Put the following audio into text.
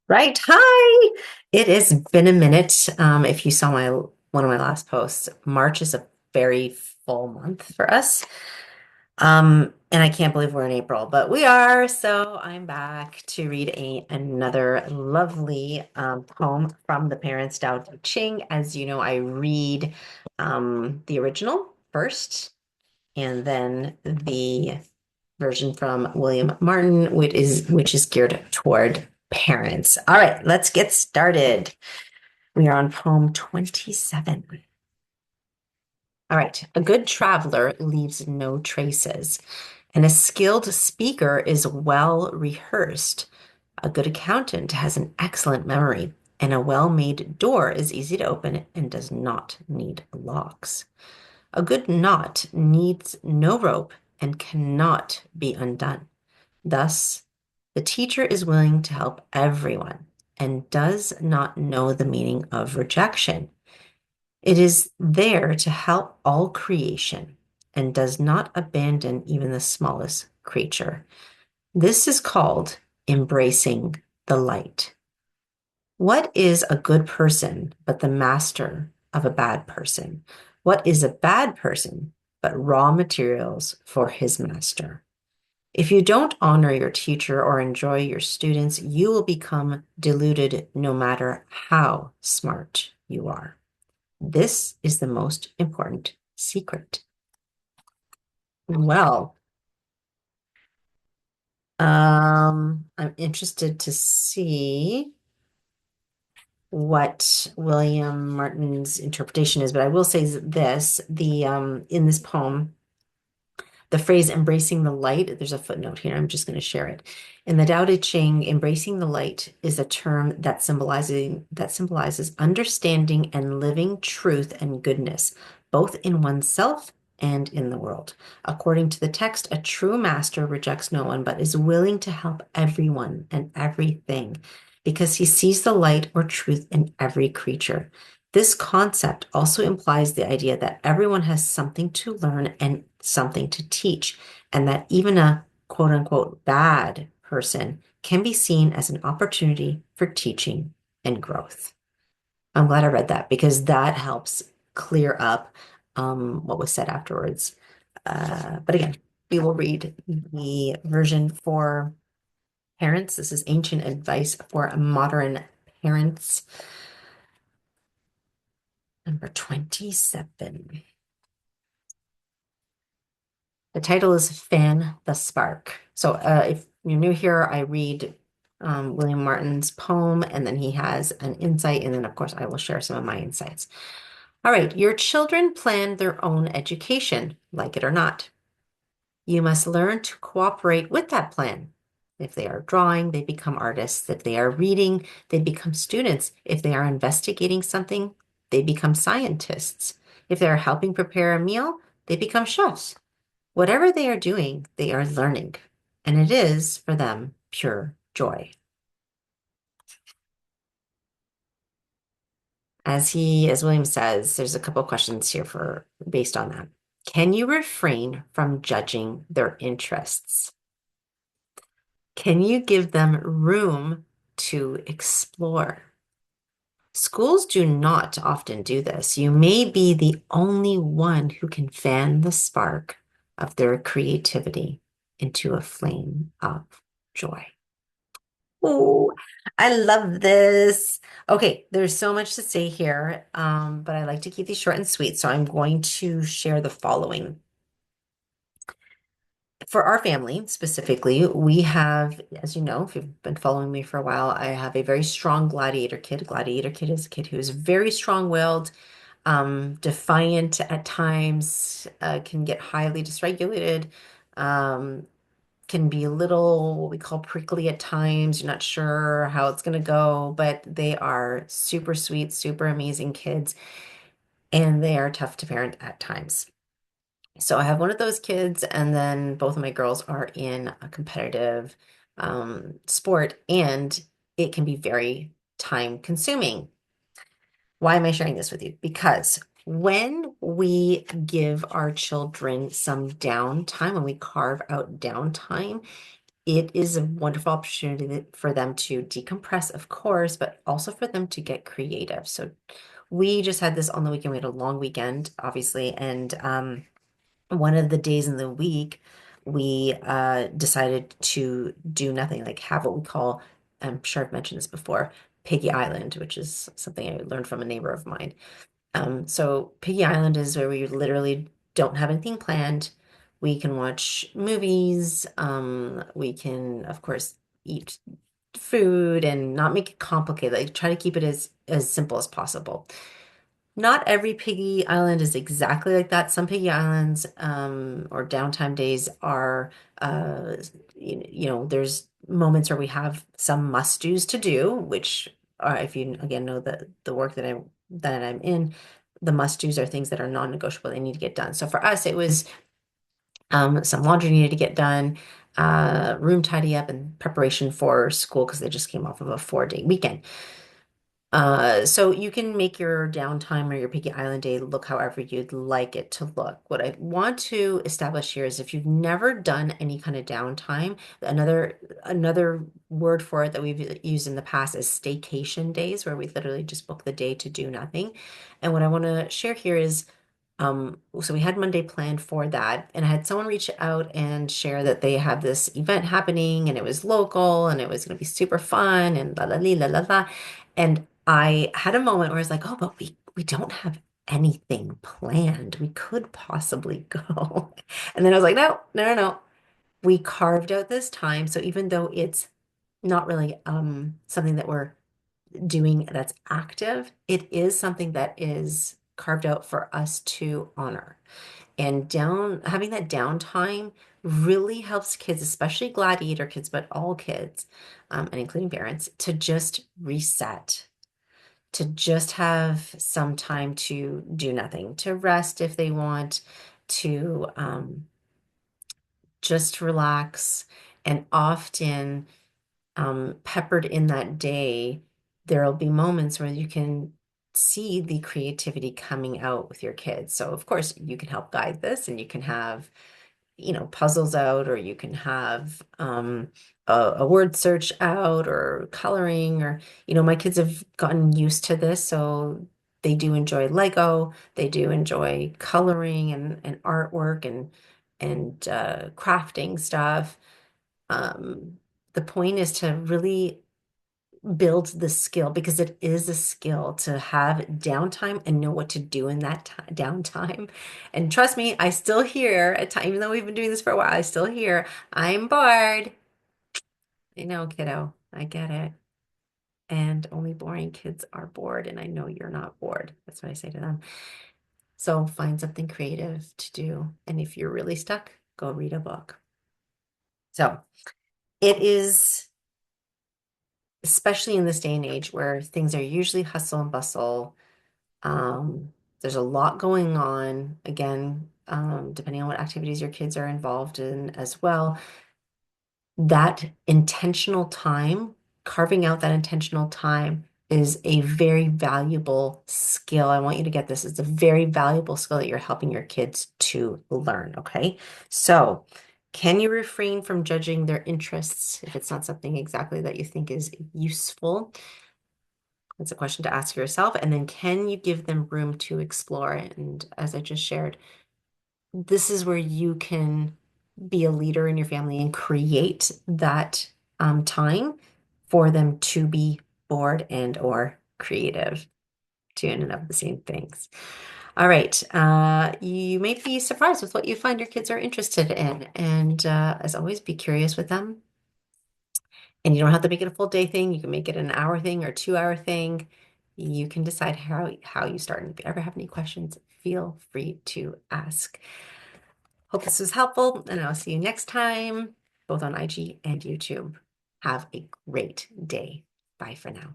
Right. Hi. It has been a minute. If you saw my one of my last posts, March is a very full month for us. And I can't believe we're in April, but we are. So I'm back to read another lovely poem from the Parents Tao Te Ching. As you know, I read the original first, and then the version from William Martin, which is geared toward parents. All right, let's get started. We are on poem 27. All right, a good traveler leaves no traces, and a skilled speaker is well rehearsed. A good accountant has an excellent memory, and a well-made door is easy to open and does not need locks. A good knot needs no rope and cannot be undone. Thus, the teacher is willing to help everyone and does not know the meaning of rejection. It is there to help all creation and does not abandon even the smallest creature. This is called embracing the light. What is a good person but the master of a bad person? What is a bad person but raw materials for his master? If you don't honor your teacher or enjoy your students, you will become deluded no matter how smart you are. This is the most important secret. Well, I'm interested to see what William Martin's interpretation is, but I will say this, the in this poem, the phrase embracing the light, there's a footnote here. I'm just going to share it. In the Tao Te Ching, embracing the light is a term that symbolizes understanding and living truth and goodness, both in oneself and in the world. According to the text, a true master rejects no one, but is willing to help everyone and everything because he sees the light or truth in every creature. This concept also implies the idea that everyone has something to learn and something to teach, and that even a quote unquote bad person can be seen as an opportunity for teaching and growth. I'm glad I read that because that helps clear up what was said afterwards. But again, we will read the version for parents. This is ancient advice for modern parents. Number 27. The title is Fan the Spark. So if you're new here, I read William Martin's poem, and then he has an insight, and then of course I will share some of my insights. All right, your children plan their own education, like it or not. You must learn to cooperate with that plan. If they are drawing, they become artists. If they are reading, they become students. If they are investigating something, they become scientists. If they are helping prepare a meal, they become chefs. Whatever they are doing, they are learning, and it is for them pure joy. As William says, there's a couple questions here for based on that. Can you refrain from judging their interests? Can you give them room to explore? Schools do not often do this. You may be the only one who can fan the spark of their creativity into a flame of joy. Oh, I love this. Okay, there's so much to say here, but I like to keep these short and sweet, so I'm going to share the following. For our family specifically, we have, as you know, if you've been following me for a while, I have a very strong gladiator kid. Gladiator kid is a kid who is very strong-willed, defiant at times, can get highly dysregulated, um, can be a little what we call prickly at times. You're not sure how it's going to go, but they are super sweet, super amazing kids, and they are tough to parent at times. So I have one of those kids, and then both of my girls are in a competitive sport, and it can be very time consuming. Why am I sharing this with you? Because when we give our children some downtime, when we carve out downtime, it is a wonderful opportunity for them to decompress, of course, but also for them to get creative. So we just had this on the weekend. We had a long weekend, obviously, and one of the days in the week, we decided to do nothing, like have what we call, I'm sure I've mentioned this before, Piggy Island, which is something I learned from a neighbor of mine. So Piggy Island is where we literally don't have anything planned. We can watch movies. We can, of course, eat food and not make it complicated. Like try to keep it as simple as possible. Not every piggy island is exactly like that. Some piggy islands or downtime days are, uh, there's moments where we have some must-dos to do, which are, if you again know the work that I'm in, the must-dos are things that are non-negotiable. They need to get done. So for us, it was some laundry needed to get done, room tidy up, and preparation for school because they just came off of a 4-day weekend. So you can make your downtime or your Piggy Island day look however you'd like it to look. What I want to establish here is if you've never done any kind of downtime, another word for it that we've used in the past is staycation days, where we literally just book the day to do nothing. And what I want to share here is so we had Monday planned for that, and I had someone reach out and share that they have this event happening and it was local and it was going to be super fun and la la li, la la la. And I had a moment where I was like, oh, but we don't have anything planned. We could possibly go. And then I was like, no, no, no, no. We carved out this time. So even though it's not really something that we're doing that's active, it is something that is carved out for us to honor. And having that downtime really helps kids, especially gladiator kids, but all kids, and including parents, to just reset, to just have some time to do nothing, to rest if they want, to just relax. And often, peppered in that day, there'll be moments where you can see the creativity coming out with your kids. So, of course, you can help guide this and you can have puzzles out, or you can have a word search out, or coloring, or, my kids have gotten used to this. So they do enjoy Lego. They do enjoy coloring and artwork and crafting stuff. Um, the point is to really build the skill, because it is a skill to have downtime and know what to do in that downtime. And trust me, I still hear at time, even though we've been doing this for a while, I still hear, I'm bored. I know, kiddo, I get it. And only boring kids are bored, and I know you're not bored. That's what I say to them. So find something creative to do. And if you're really stuck, go read a book. So it is, especially in this day and age where things are usually hustle and bustle. There's a lot going on, again, depending on what activities your kids are involved in as well. That intentional time, carving out that intentional time is a very valuable skill. I want you to get this. It's a very valuable skill that you're helping your kids to learn, okay? So, can you refrain from judging their interests if it's not something exactly that you think is useful? That's a question to ask yourself. And then can you give them room to explore? And as I just shared, this is where you can be a leader in your family and create that time for them to be bored and or creative, two in and of the same things. All right. You may be surprised with what you find your kids are interested in. And as always, be curious with them. And you don't have to make it a full day thing. You can make it an hour thing or 2 hour thing. You can decide how you start. And if you ever have any questions, feel free to ask. Hope this was helpful, and I'll see you next time, both on IG and YouTube. Have a great day. Bye for now.